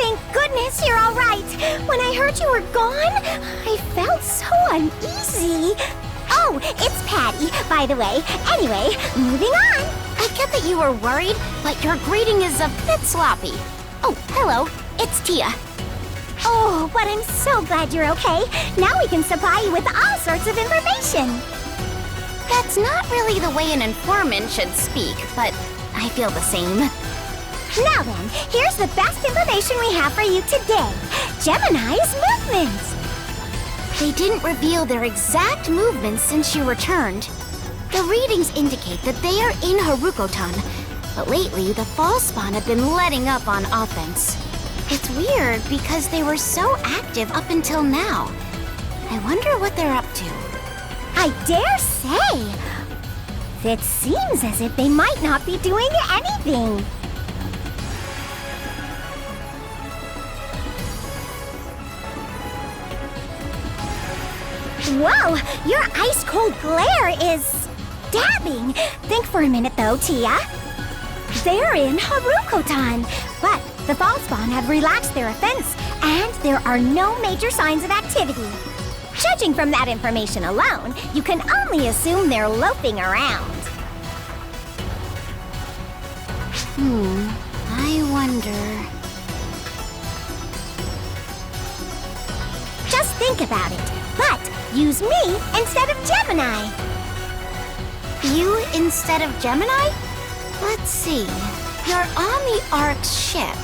Thank goodness you're all right. When I heard you were gone, I felt so uneasy. Oh, it's Patty, by the way. Anyway, moving on. I get that you were worried, but your greeting is a bit sloppy. Oh, hello. It's Tia. Oh, but I'm so glad you're okay. Now we can supply you with all sorts of information. That's not really the way an informant should speak, but I feel the same. Now then, here's the best information we have for you today. Gemini's movements. They didn't reveal their exact movements since you returned. The readings indicate that they are in Haruko-tan, but lately the fall spawn have been letting up on offense. It's weird because they were so active up until now. I wonder what they're up to. I dare say. It seems as if they might not be doing anything. Whoa! Your ice-cold glare is stabbing. Think for a minute, though, Tia. They're in Haruko-tan, but the fall spawn have relaxed their offense, and there are no major signs of activity. Judging from that information alone, you can only assume they're loafing around. I wonder... Just think about it, but use me instead of Gemini. You instead of Gemini? Let's see. You're on the Ark's ship,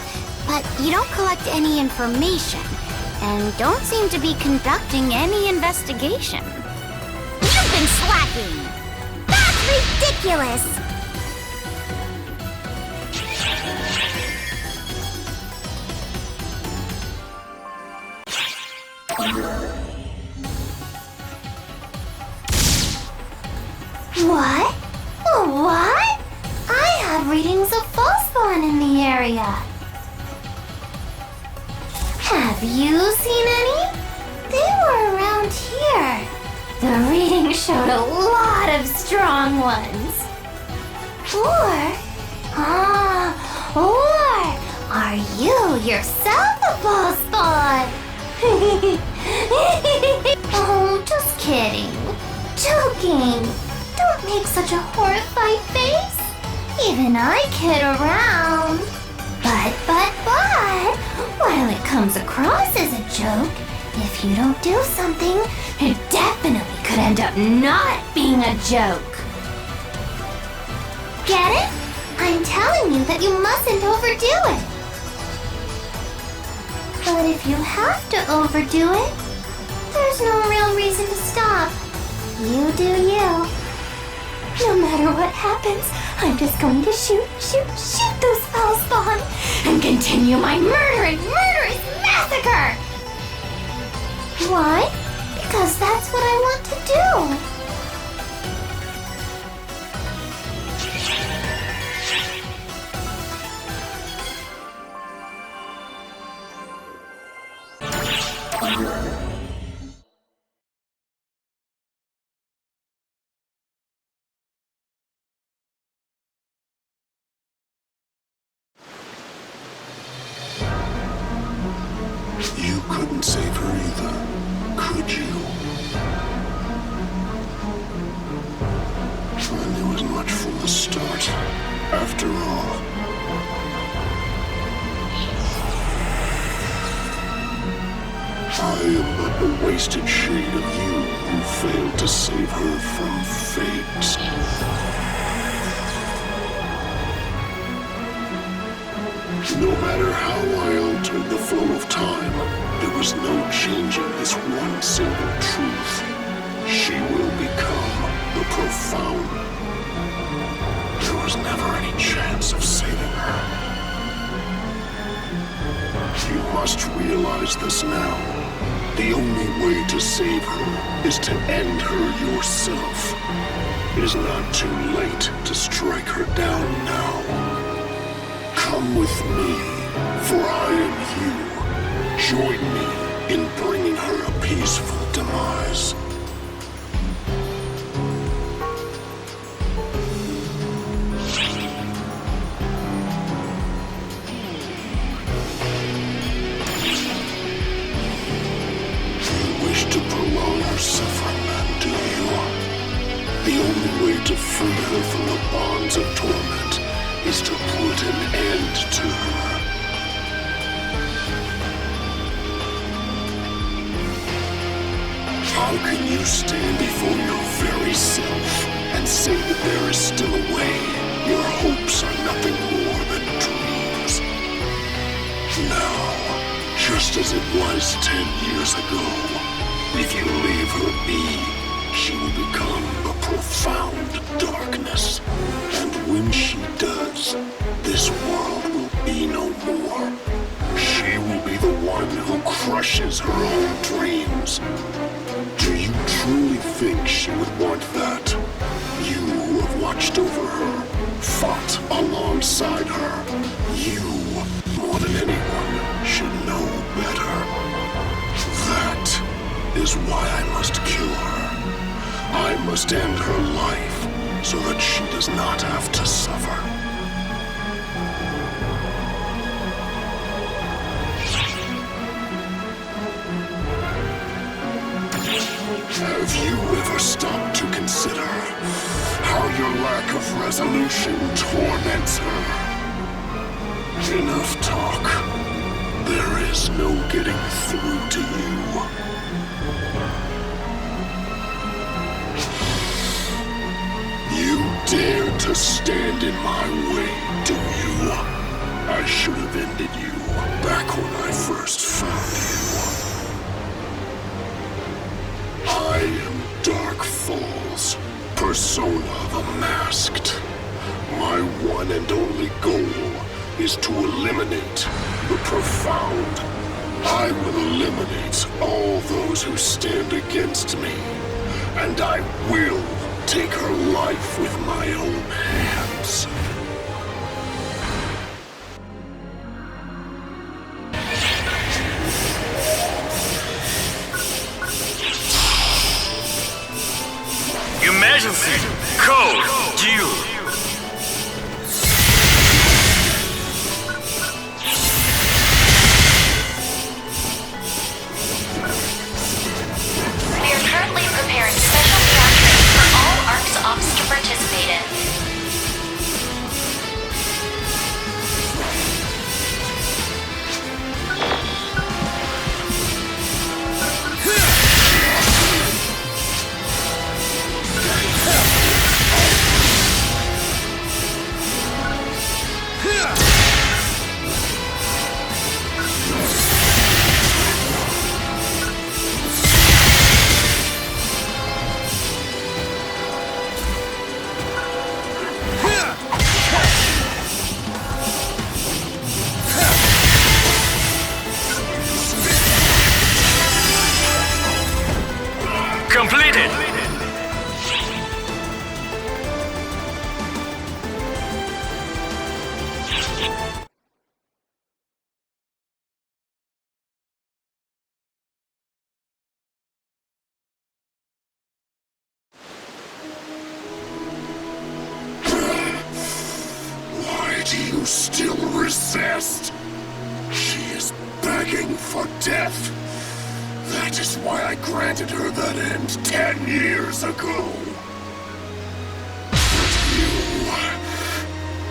but you don't collect any information, and don't seem to be conducting any investigation. You've been slacking! That's ridiculous! What? What? I have readings of fall spawn in the area. Have you seen any? They were around here. The reading showed a lot of strong ones. Or are you yourself a fall spawn? Oh, just kidding. Joking. Don't make such a horrified face. Even I kid around. But, while it comes across as a joke, if you don't do something, it definitely could end up not being a joke. Get it? I'm telling you that you mustn't overdo it. But if you have to overdo it, there's no real reason to stop. You do you. No matter what happens, I'm just going to shoot those foul spawn and continue my murderous massacre! Why? Because that's what I want to do. You couldn't save her either, could you? I knew as much from the start. After all, I am but the wasted shade of you who failed to save her from fate. No matter how I altered the flow of time, there was no changing this one simple truth. She will become the profound. There was never any chance of saving her. You must realize this now. The only way to save her is to end her yourself. It is not too late to strike her down now. Come with me, for I am you. Join me in bringing her a peaceful demise. is to put an end to her. How can you stand before your very self and say that there is still a way? Your hopes are nothing more than dreams. Now, just as it was 10 years ago, if you leave her be, she will become a profound darkness. And when she does, this world will be no more. She will be the one who crushes her own dreams. Do you truly think she would want that? You who have watched over her, fought alongside her, you, more than anyone, should know better. That is why I must kill her. I must end her life so that she does not have to suffer. Have you ever stopped to consider how your lack of resolution torments her? Enough talk. There is no getting through to you. You dare to stand in my way, do you? I should have ended you back when I first found you. I am Dark Falls, Persona the Masked. My one and only goal is to eliminate the profound. I will eliminate all those who stand against me, and I will take her life with my own hands. Emergency! Code! Due! We are currently preparing special beyond training for all ARC's ops to participate in. Completed! Why do you still resist? She is begging for death. That is why I granted her that end 10 years ago. But you...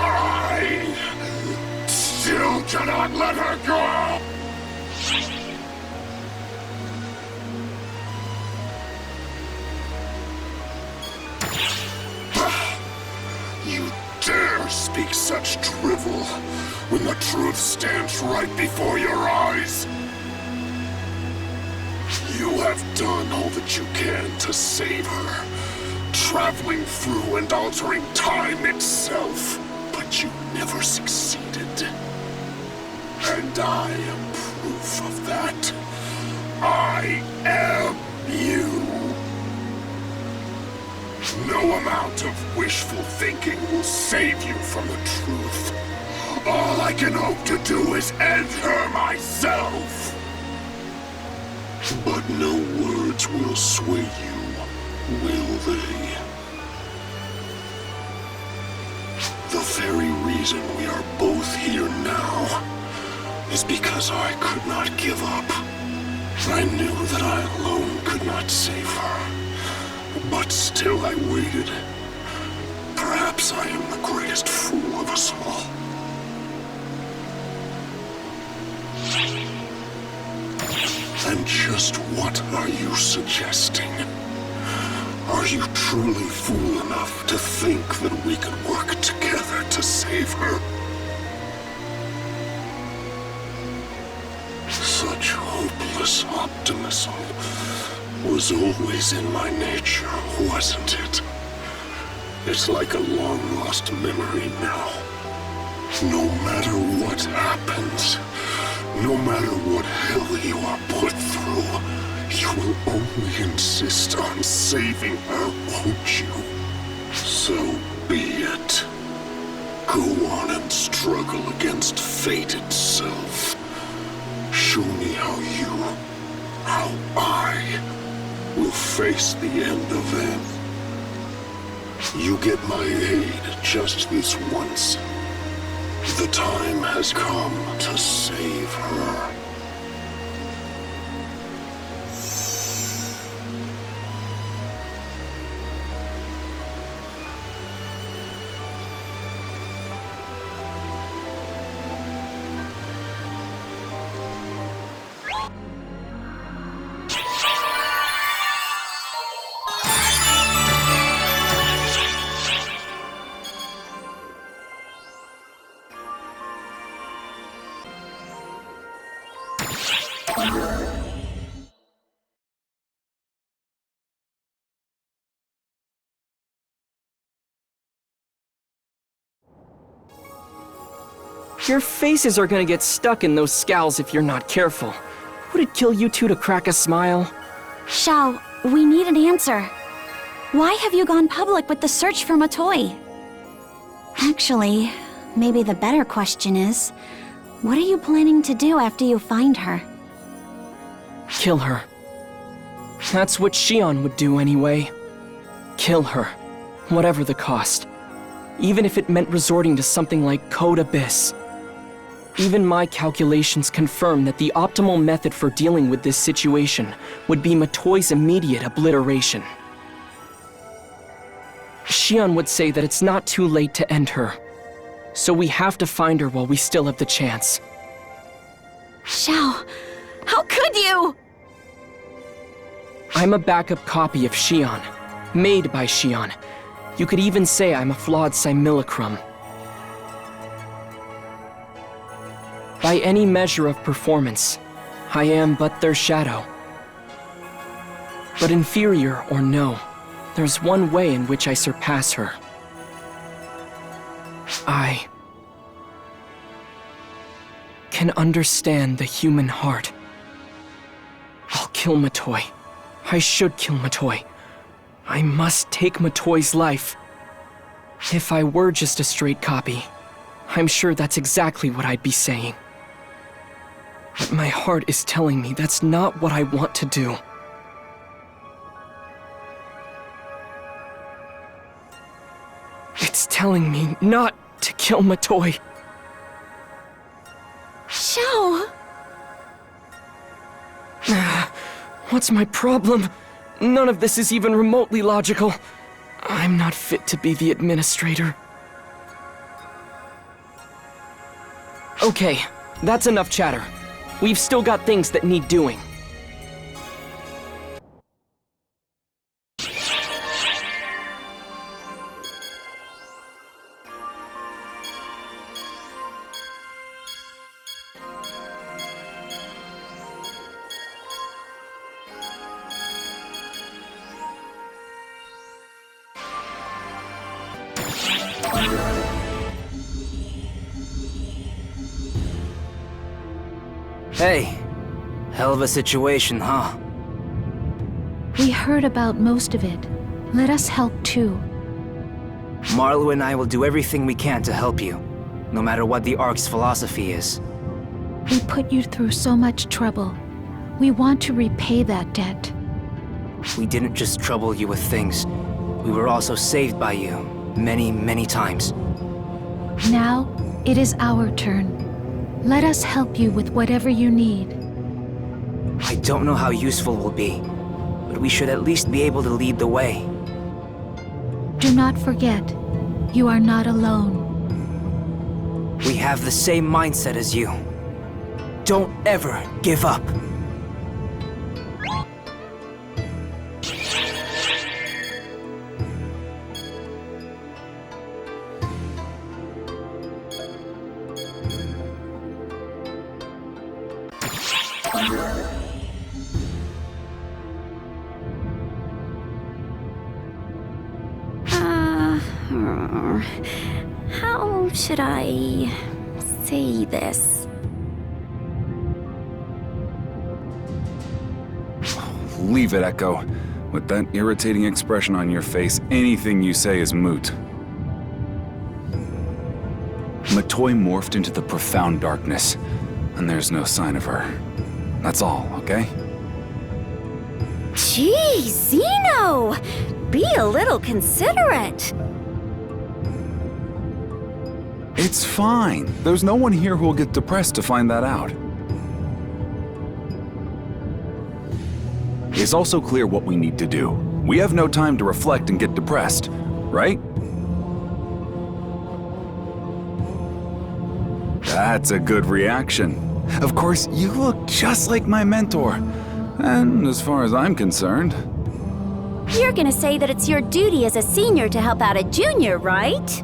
I... still cannot let her go! You dare speak such drivel when the truth stands right before your eyes? You have done all that you can to save her, traveling through and altering time itself, but you never succeeded. And I am proof of that. I am you. No amount of wishful thinking will save you from the truth. All I can hope to do is end her myself. But no words will sway you, will they? The very reason we are both here now is because I could not give up. I knew that I alone could not save her, but still I waited. Perhaps I am the greatest fool of us all. Just what are you suggesting? Are you truly fool enough to think that we can work together to save her? Such hopeless optimism was always in my nature, wasn't it? It's like a long-lost memory now. No matter what happens, no matter what hell you are put through, you will only insist on saving her, won't you? So be it. Go on and struggle against fate itself. Show me how I will face the end of them. You get my aid just this once. The time has come to save her. Your faces are gonna get stuck in those scowls if you're not careful. Would it kill you two to crack a smile? Xiao, we need an answer. Why have you gone public with the search for Matoi? Actually, maybe the better question is, what are you planning to do after you find her? Kill her. That's what Xion would do anyway. Kill her, whatever the cost. Even if it meant resorting to something like Code Abyss. Even my calculations confirm that the optimal method for dealing with this situation would be Matoi's immediate obliteration. Xion would say that it's not too late to end her, so we have to find her while we still have the chance. Xiao, how could you? I'm a backup copy of Xion, made by Xion. You could even say I'm a flawed simulacrum. By any measure of performance, I am but their shadow. But inferior or no, there's one way in which I surpass her. I can understand the human heart. I'll kill Matoi. I should kill Matoi. I must take Matoi's life. If I were just a straight copy, I'm sure that's exactly what I'd be saying. But my heart is telling me that's not what I want to do. It's telling me not to kill Matoi. Xiao! What's my problem? None of this is even remotely logical. I'm not fit to be the administrator. Okay, that's enough chatter. We've still got things that need doing. Hey, hell of a situation, huh? We heard about most of it. Let us help too. Marlo and I will do everything we can to help you, no matter what the Ark's philosophy is. We put you through so much trouble. We want to repay that debt. We didn't just trouble you with things. We were also saved by you, many, many times. Now, it is our turn. Let us help you with whatever you need. I don't know how useful we'll be, but we should at least be able to lead the way. Do not forget, you are not alone. We have the same mindset as you. Don't ever give up. How should I say this? Leave it, Echo. With that irritating expression on your face, anything you say is moot. Matoy morphed into the profound darkness, and there's no sign of her. That's all, okay? Gee, Zeno! Be a little considerate. It's fine. There's no one here who will get depressed to find that out. It's also clear what we need to do. We have no time to reflect and get depressed, right? That's a good reaction. Of course, you look just like my mentor. And as far as I'm concerned... You're gonna say that it's your duty as a senior to help out a junior, right?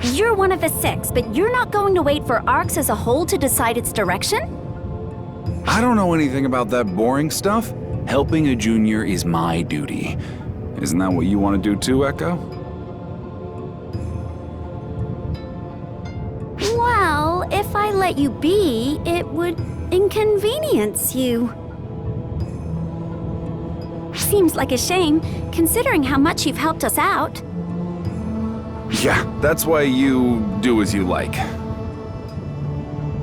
You're one of the 6, but you're not going to wait for ARCS as a whole to decide its direction? I don't know anything about that boring stuff. Helping a junior is my duty. Isn't that what you want to do too, Echo? Well, if I let you be, it would inconvenience you. Seems like a shame, considering how much you've helped us out. Yeah, that's why you do as you like.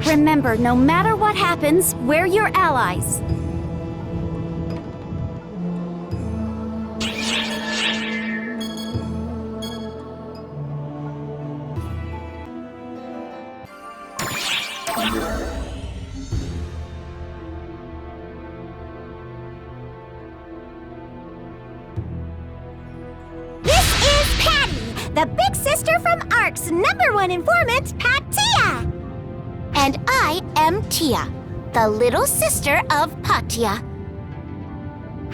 Remember, no matter what happens, we're your allies. The big sister from ARC's #1 informant, Patia! And I am Tia, the little sister of Patia.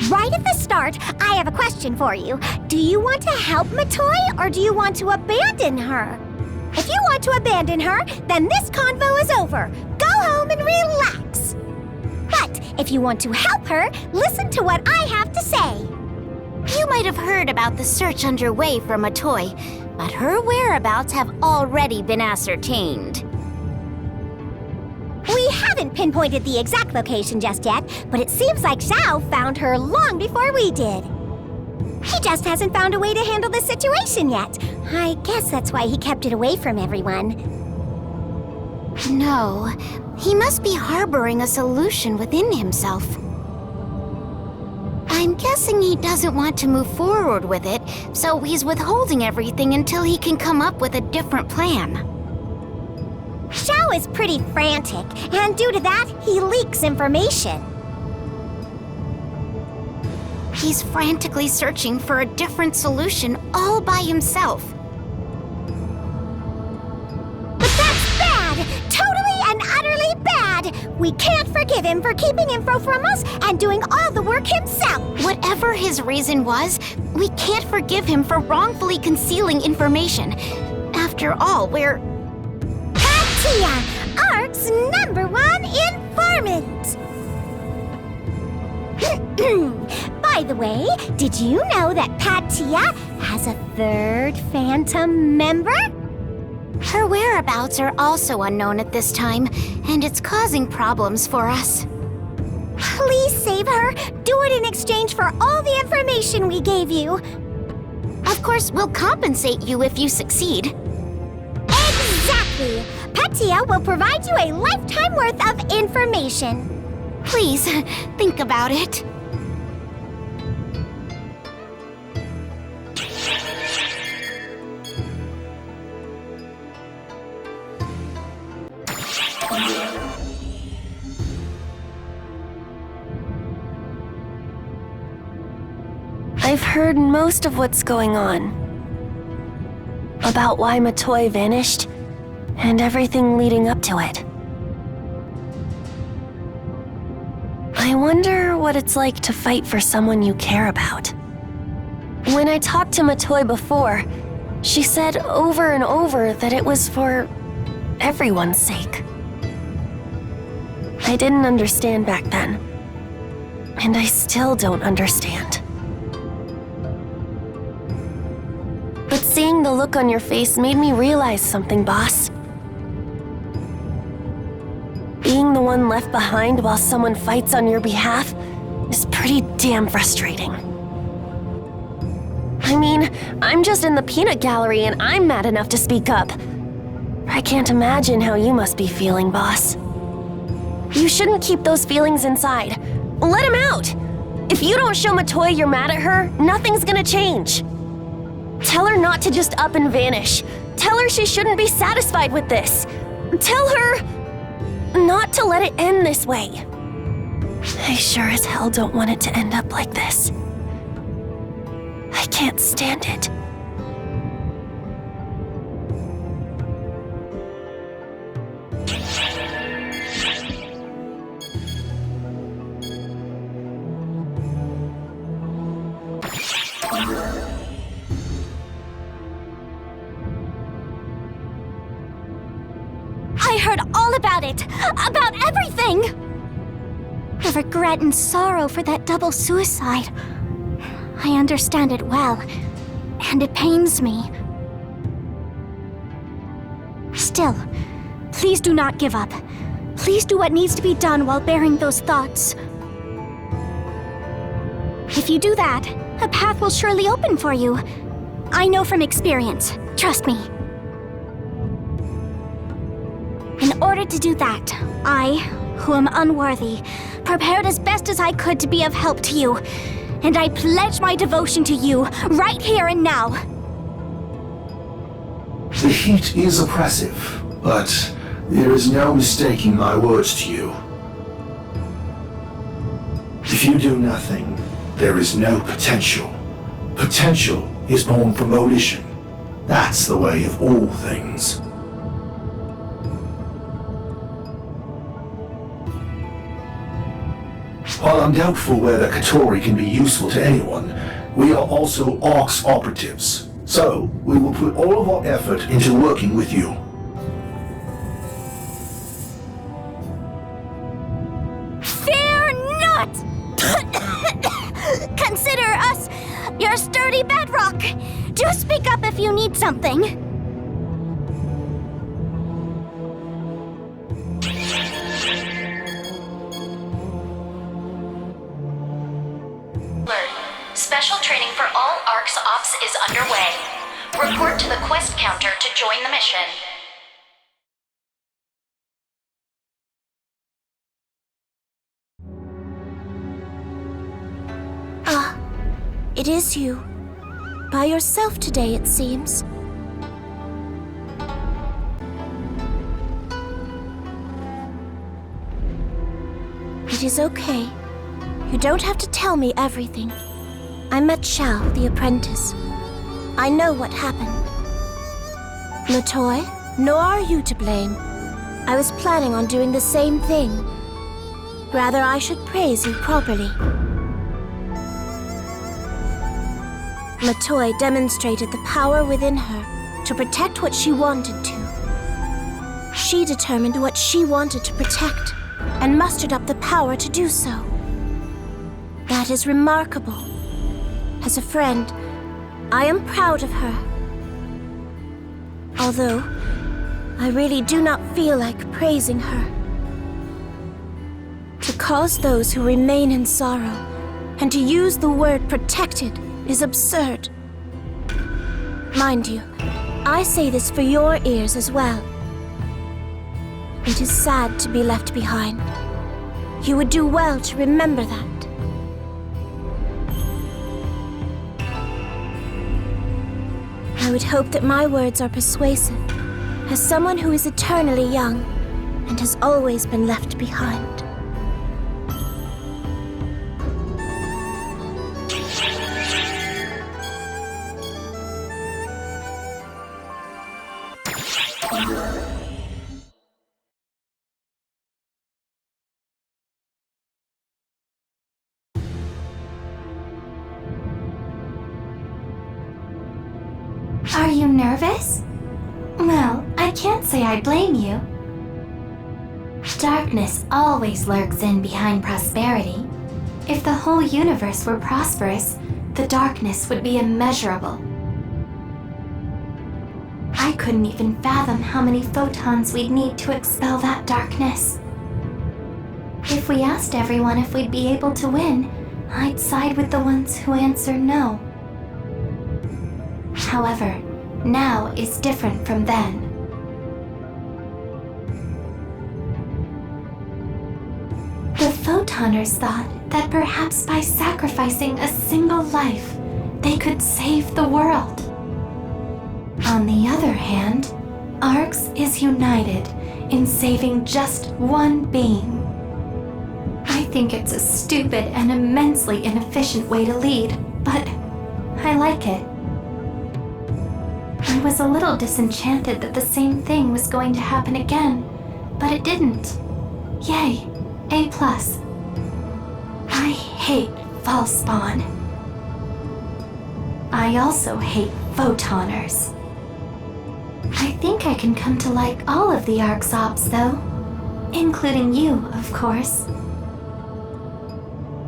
Right at the start, I have a question for you. Do you want to help Matoy, or do you want to abandon her? If you want to abandon her, then this convo is over. Go home and relax. But if you want to help her, listen to what I have to say. You might have heard about the search underway for Matoy, but her whereabouts have already been ascertained. We haven't pinpointed the exact location just yet, but it seems like Zhao found her long before we did. He just hasn't found a way to handle the situation yet. I guess that's why he kept it away from everyone. No, he must be harboring a solution within himself. I'm guessing he doesn't want to move forward with it, so he's withholding everything until he can come up with a different plan. Zhao is pretty frantic, and due to that, he leaks information. He's frantically searching for a different solution all by himself. But that's bad! Totally and utterly bad! We can't forgive him for keeping info from us and doing all the work himself! Whatever his reason was, we can't forgive him for wrongfully concealing information. After all, we're... Patia, ARC's #1 informant! By the way, did you know that Patia has a 3rd Phantom member? Her whereabouts are also unknown at this time, and it's causing problems for us. Please save her. Do it in exchange for all the information we gave you. Of course, we'll compensate you if you succeed. Exactly. Patia will provide you a lifetime worth of information. Please, think about it. I've heard most of what's going on. About why Matoy vanished, and everything leading up to it. I wonder what it's like to fight for someone you care about. When I talked to Matoy before, she said over and over that it was for everyone's sake. I didn't understand back then. And I still don't understand. But seeing the look on your face made me realize something, boss. Being the one left behind while someone fights on your behalf is pretty damn frustrating. I mean, I'm just in the peanut gallery and I'm mad enough to speak up. I can't imagine how you must be feeling, boss. You shouldn't keep those feelings inside. Let them out! If you don't show Matoy you're mad at her, nothing's gonna change. Tell her not to just up and vanish. Tell her she shouldn't be satisfied with this. Tell her not to let it end this way. I sure as hell don't want it to end up like this. I can't stand it. I heard all about it! About everything! The regret and sorrow for that double suicide. I understand it well, and it pains me. Still, please do not give up. Please do what needs to be done while bearing those thoughts. If you do that, a path will surely open for you. I know from experience. Trust me. In order to do that, I, who am unworthy, prepared as best as I could to be of help to you. And I pledge my devotion to you, right here and now. The heat is oppressive, but there is no mistaking my words to you. If you do nothing, there is no potential. Potential is born from volition. That's the way of all things. While I'm doubtful whether Katori can be useful to anyone, we are also ARC's operatives. So, we will put all of our effort into working with you. Fear not! Consider us your sturdy bedrock. Do speak up if you need something. Special training for all ARC's ops is underway. Report to the quest counter to join the mission. Ah, it is you. By yourself today, it seems. It is okay. You don't have to tell me everything. I met Xiao, the apprentice. I know what happened. Matoy, nor are you to blame. I was planning on doing the same thing. Rather, I should praise you properly. Matoy demonstrated the power within her to protect what she wanted to. She determined what she wanted to protect and mustered up the power to do so. That is remarkable. As a friend, I am proud of her. Although, I really do not feel like praising her. To cause those who remain in sorrow and to use the word protected is absurd. Mind you, I say this for your ears as well. It is sad to be left behind. You would do well to remember that. I would hope that my words are persuasive, as someone who is eternally young and has always been left behind. Are you nervous? Well, I can't say I blame you. Darkness always lurks in behind prosperity. If the whole universe were prosperous, the darkness would be immeasurable. I couldn't even fathom how many photons we'd need to expel that darkness. If we asked everyone if we'd be able to win, I'd side with the ones who answer no. However, now is different from then. The Photoners thought that perhaps by sacrificing a single life, they could save the world. On the other hand, Arx is united in saving just one being. I think it's a stupid and immensely inefficient way to lead, but I like it. I was a little disenchanted that the same thing was going to happen again, but it didn't. Yay, A+. I hate false spawn. I also hate Photoners. I think I can come to like all of the Arx Ops, though. Including you, of course.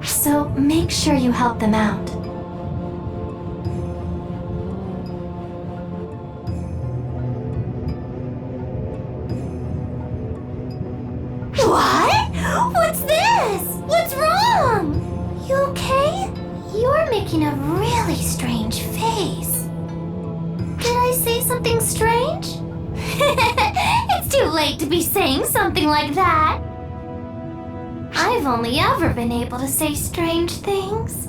So make sure you help them out. What? What's this? What's wrong? You okay? You're making a really strange face. Did I say something strange? It's too late to be saying something like that. I've only ever been able to say strange things.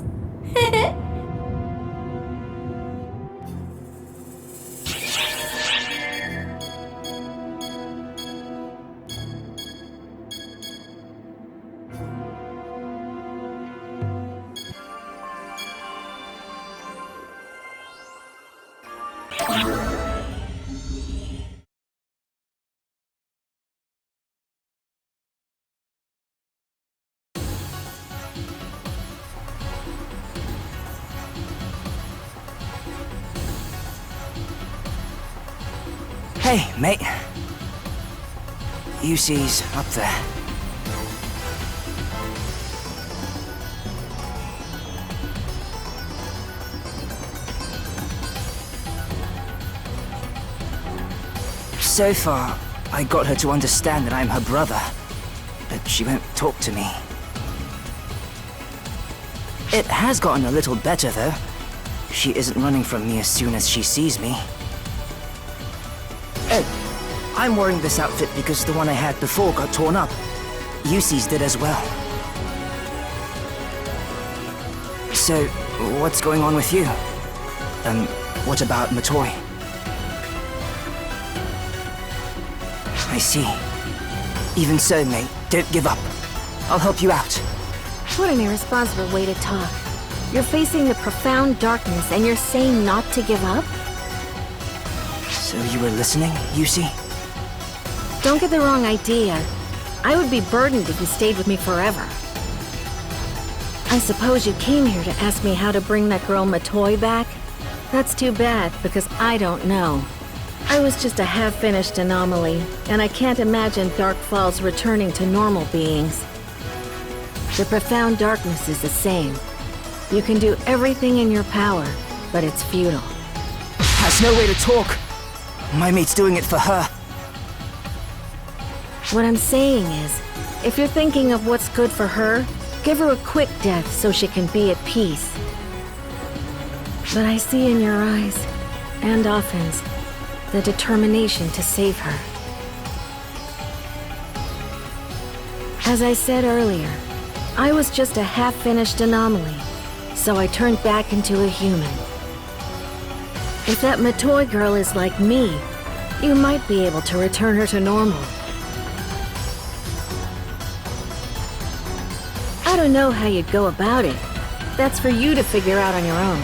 Hey, mate. UC's up there. So far, I got her to understand that I'm her brother, but she won't talk to me. It has gotten a little better, though. She isn't running from me as soon as she sees me. I'm wearing this outfit because the one I had before got torn up. Yusi's did as well. So, what's going on with you? What about Matoi? I see. Even so, mate, don't give up. I'll help you out. What an irresponsible way to talk. You're facing the profound darkness and you're saying not to give up? So you were listening, Yusi? Don't get the wrong idea. I would be burdened if you stayed with me forever. I suppose you came here to ask me how to bring that girl Matoi back? That's too bad, because I don't know. I was just a half-finished anomaly, and I can't imagine Dark Falls returning to normal beings. The profound darkness is the same. You can do everything in your power, but it's futile. That's no way to talk. My mate's doing it for her. What I'm saying is, if you're thinking of what's good for her, give her a quick death so she can be at peace. But I see in your eyes, and Offin's, the determination to save her. As I said earlier, I was just a half-finished anomaly, so I turned back into a human. If that Matoi girl is like me, you might be able to return her to normal. I don't know how you'd go about it. That's for you to figure out on your own.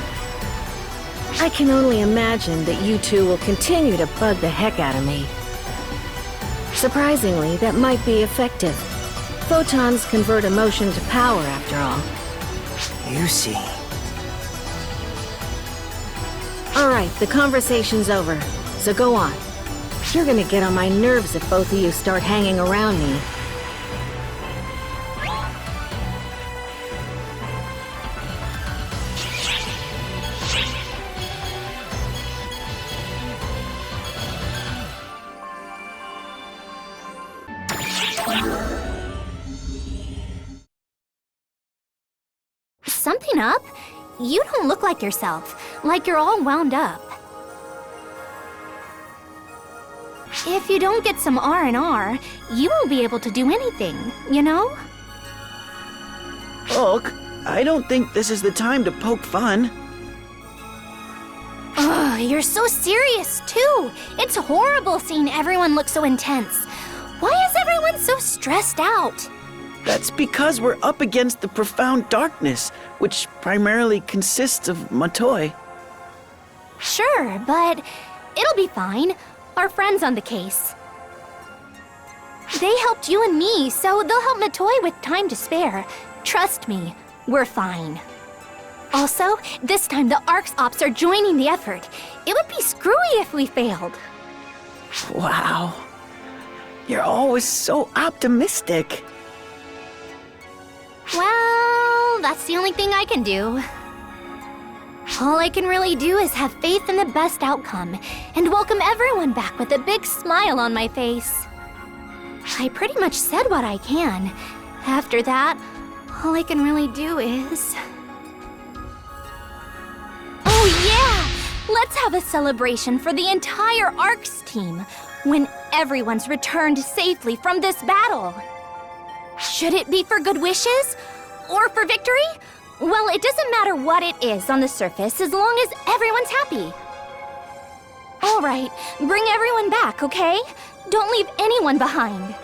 I can only imagine that you two will continue to bug the heck out of me. Surprisingly, that might be effective. Photons convert emotion to power, after all. You see. Alright, the conversation's over, so go on. You're gonna get on my nerves if both of you start hanging around me. Something up? You don't look like yourself, like you're all wound up. If you don't get some R&R, you won't be able to do anything, you know? Look, I don't think this is the time to poke fun. Ugh, you're so serious, too. It's horrible seeing everyone look so intense. Why is everyone so stressed out? That's because we're up against the profound darkness, which primarily consists of Matoi. Sure, but it'll be fine. Our friends on the case. They helped you and me, so they'll help Matoi with time to spare. Trust me, we're fine. Also, this time the ARC's ops are joining the effort. It would be screwy if we failed. Wow. You're always so optimistic. Well, that's the only thing I can do. All I can really do is have faith in the best outcome and welcome everyone back with a big smile on my face. I pretty much said what I can. After that, all I can really do is... Oh yeah! Let's have a celebration for the entire ARCS team when everyone's returned safely from this battle. Should it be for good wishes? Or for victory? Well, it doesn't matter what it is on the surface as long as everyone's happy. All right, bring everyone back, okay? Don't leave anyone behind.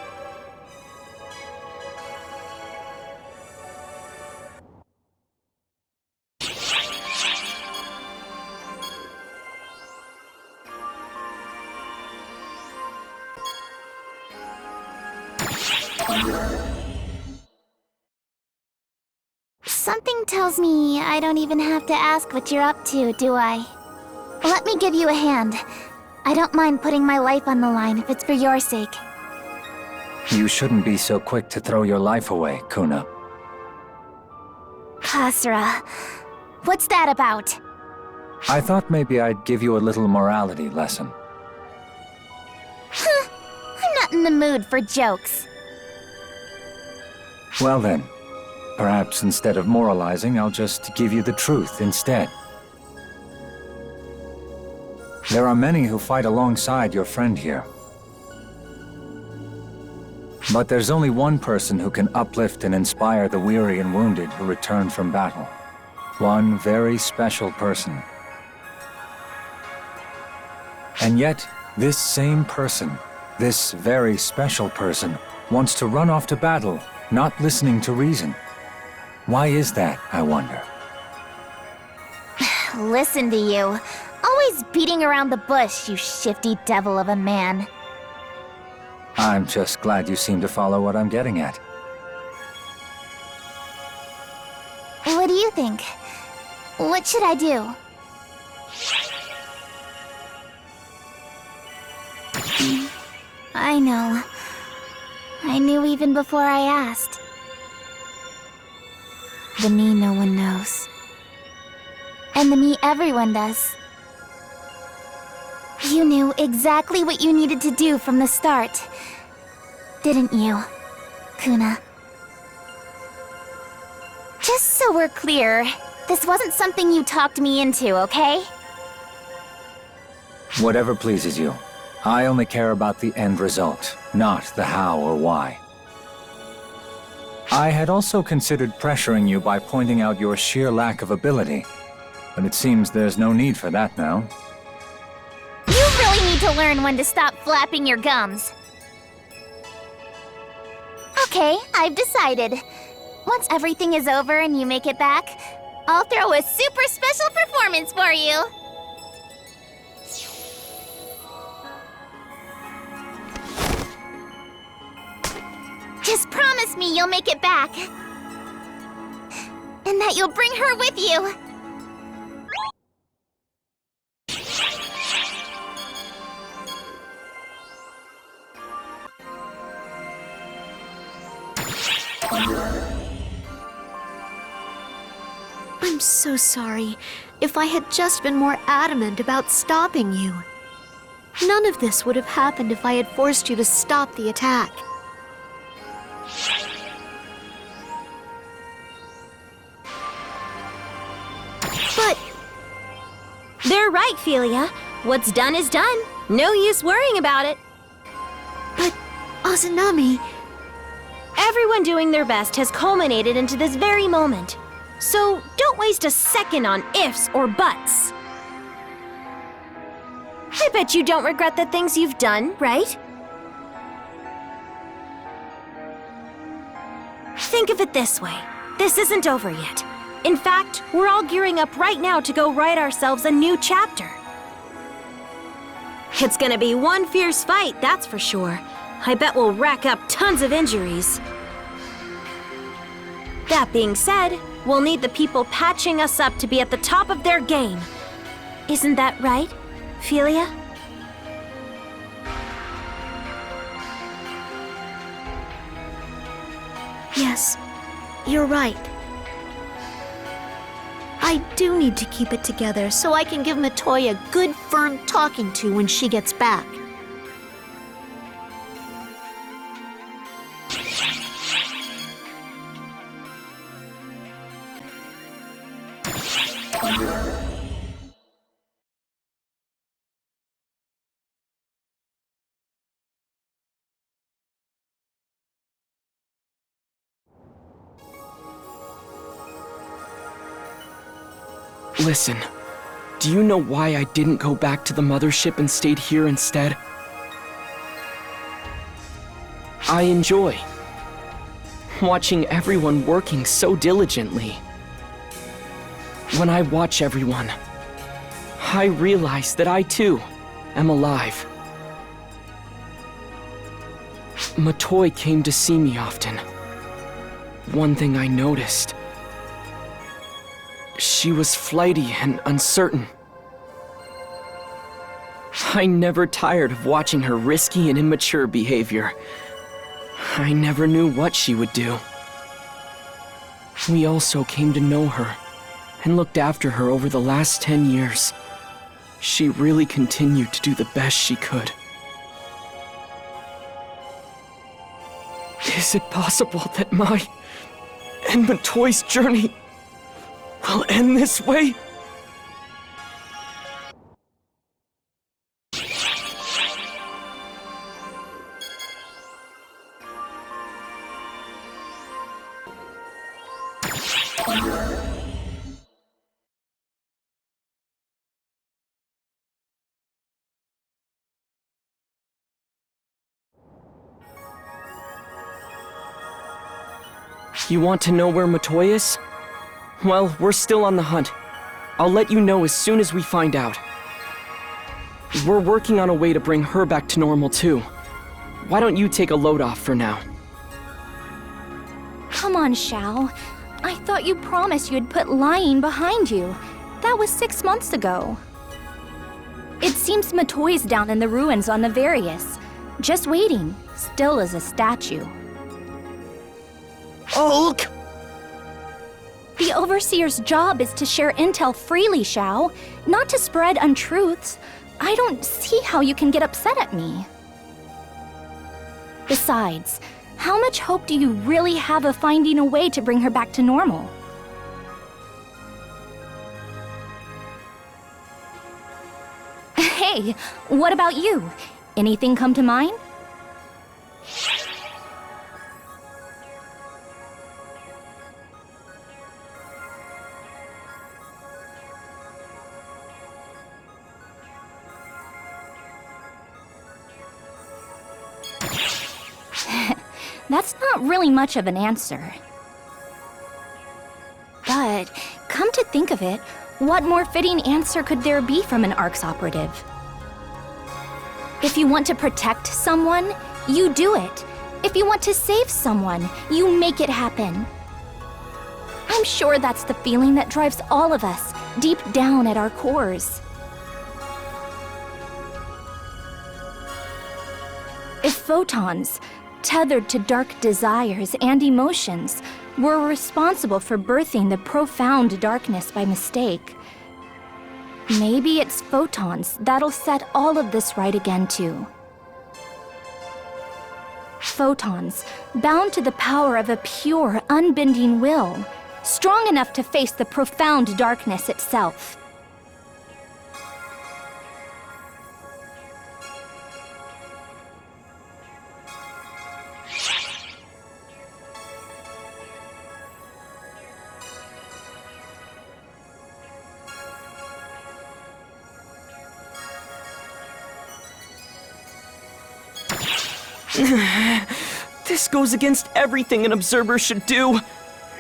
Something tells me I don't even have to ask what you're up to, do I? Let me give you a hand. I don't mind putting my life on the line if it's for your sake. You shouldn't be so quick to throw your life away, Kuna. Kasra, what's that about? I thought maybe I'd give you a little morality lesson. Huh, I'm not in the mood for jokes. Well then, perhaps instead of moralizing, I'll just give you the truth instead. There are many who fight alongside your friend here. But there's only one person who can uplift and inspire the weary and wounded who return from battle. One very special person. And yet, this same person, this very special person, wants to run off to battle, not listening to reason. Why is that, I wonder? Listen to you. Always beating around the bush, you shifty devil of a man. I'm just glad you seem to follow what I'm getting at. What do you think? What should I do? I know. I knew even before I asked. The me no one knows. And the me everyone does. You knew exactly what you needed to do from the start. Didn't you, Kuna? Just so we're clear, this wasn't something you talked me into, okay? Whatever pleases you. I only care about the end result, not the how or why. I had also considered pressuring you by pointing out your sheer lack of ability, but it seems there's no need for that now. You really need to learn when to stop flapping your gums. Okay, I've decided. Once everything is over and you make it back, I'll throw a super special performance for you. Just promise me you'll make it back. And that you'll bring her with you. I'm so sorry. If I had just been more adamant about stopping you. None of this would have happened if I had forced you to stop the attack. Philia. What's done is done. No use worrying about it. But, Azunami... Everyone doing their best has culminated into this very moment. So don't waste a second on ifs or buts. I bet you don't regret the things you've done, right? Think of it this way. This isn't over yet. In fact, we're all gearing up right now to go write ourselves a new chapter. It's gonna be one fierce fight, that's for sure. I bet we'll rack up tons of injuries. That being said, we'll need the people patching us up to be at the top of their game. Isn't that right, Philia? Yes, you're right. I do need to keep it together so I can give Matoy a good, firm talking to when she gets back. Listen, do you know why I didn't go back to the mothership and stayed here instead? I enjoy watching everyone working so diligently. When I watch everyone, I realize that I too am alive. Matoy came to see me often. One thing I noticed: she was flighty and uncertain. I never tired of watching her risky and immature behavior. I never knew what she would do. We also came to know her and looked after her over the last 10 years. She really continued to do the best she could. Is it possible that my and Matoy's journey will end this way? You want to know where Matoy is? Well, we're still on the hunt. I'll let you know as soon as we find out. We're working on a way to bring her back to normal too. Why don't you take a load off for now? Come on, Xiao. I thought you promised you'd put lying behind you. That was 6 months ago. It seems Matoy's down in the ruins on Navarius. Just waiting, still as a statue. Hulk! The Overseer's job is to share intel freely, Xiao, not to spread untruths. I don't see how you can get upset at me. Besides, how much hope do you really have of finding a way to bring her back to normal? Hey, what about you? Anything come to mind? That's not really much of an answer. But, come to think of it, what more fitting answer could there be from an ARCS operative? If you want to protect someone, you do it. If you want to save someone, you make it happen. I'm sure that's the feeling that drives all of us, deep down at our cores. If photons, tethered to dark desires and emotions, were responsible for birthing the profound darkness by mistake, maybe it's photons that'll set all of this right again too. Photons, bound to the power of a pure, unbending will, strong enough to face the profound darkness itself. This goes against everything an observer should do.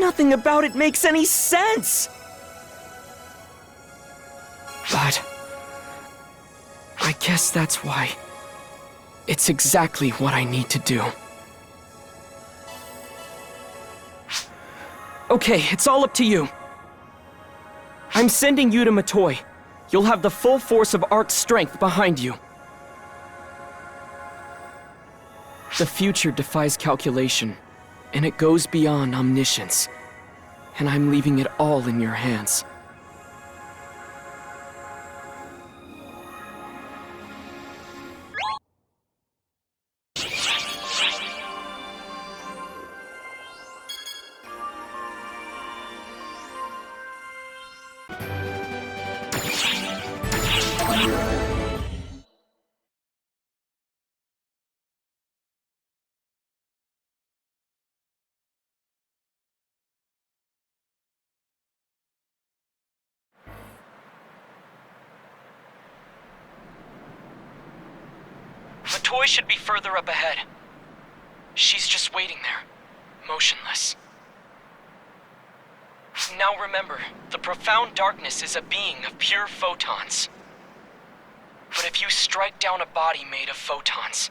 Nothing about it makes any sense. But I guess that's why. It's exactly what I need to do. Okay, it's all up to you. I'm sending you to Matoi. You'll have the full force of Ark's strength behind you. The future defies calculation, and it goes beyond omniscience. And I'm leaving it all in your hands. Matoi should be further up ahead. She's just waiting there, motionless. Now remember, the profound darkness is a being of pure photons. But if you strike down a body made of photons,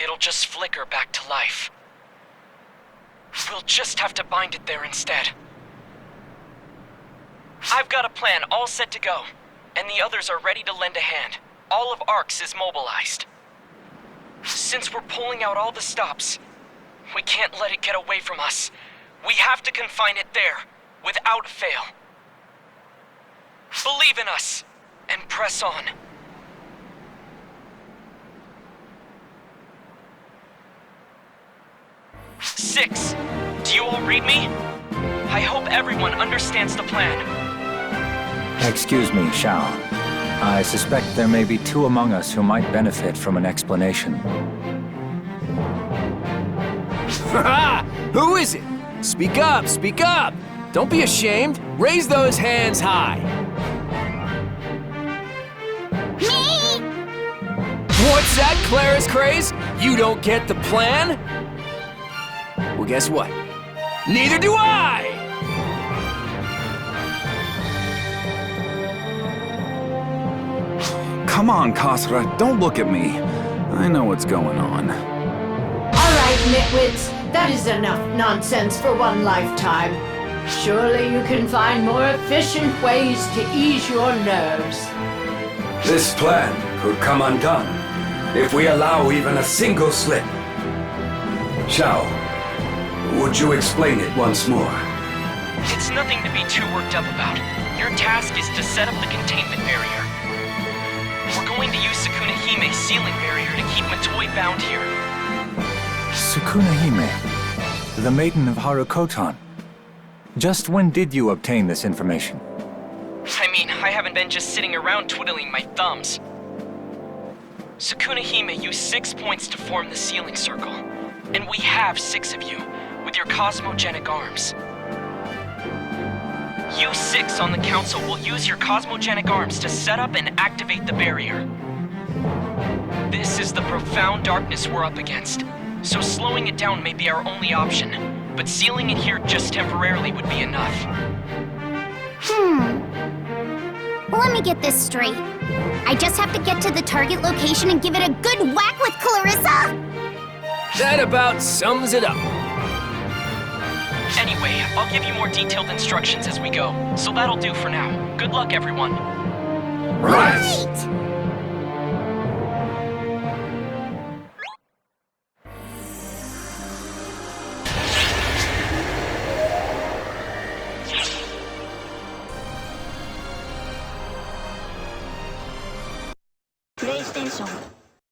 it'll just flicker back to life. We'll just have to bind it there instead. I've got a plan all set to go, and the others are ready to lend a hand. All of ARCS is mobilized. Since we're pulling out all the stops, we can't let it get away from us. We have to confine it there, without fail. Believe in us, and press on. Six, do you all read me? I hope everyone understands the plan. Excuse me, Shao. I suspect there may be two among us who might benefit from an explanation. Ha! Who is it? Speak up, speak up! Don't be ashamed. Raise those hands high. Me! What's that, Clara's craze? You don't get the plan? Well, guess what? Neither do I! Come on, Kasra, don't look at me. I know what's going on. All right, nitwits. That is enough nonsense for one lifetime. Surely you can find more efficient ways to ease your nerves. This plan could come undone if we allow even a single slip. Shao, would you explain it once more? It's nothing to be too worked up about. Your task is to set up the containment barrier. We're going to use Sukuna Hime's sealing barrier to keep Matoi bound here. Sukuna Hime, the maiden of Harukotan. Just when did you obtain this information? I mean, I haven't been just sitting around twiddling my thumbs. Sukuna Hime used 6 points to form the sealing circle, and we have 6 of you, with your cosmogenic arms. You 6 on the council will use your cosmogenic arms to set up and activate the barrier. This is the profound darkness we're up against, so slowing it down may be our only option, but sealing it here just temporarily would be enough. Let me get this straight. I just have to get to the target location and give it a good whack with Clarissa? That about sums it up. Anyway, I'll give you more detailed instructions as we go, so that'll do for now. Good luck, everyone. Right!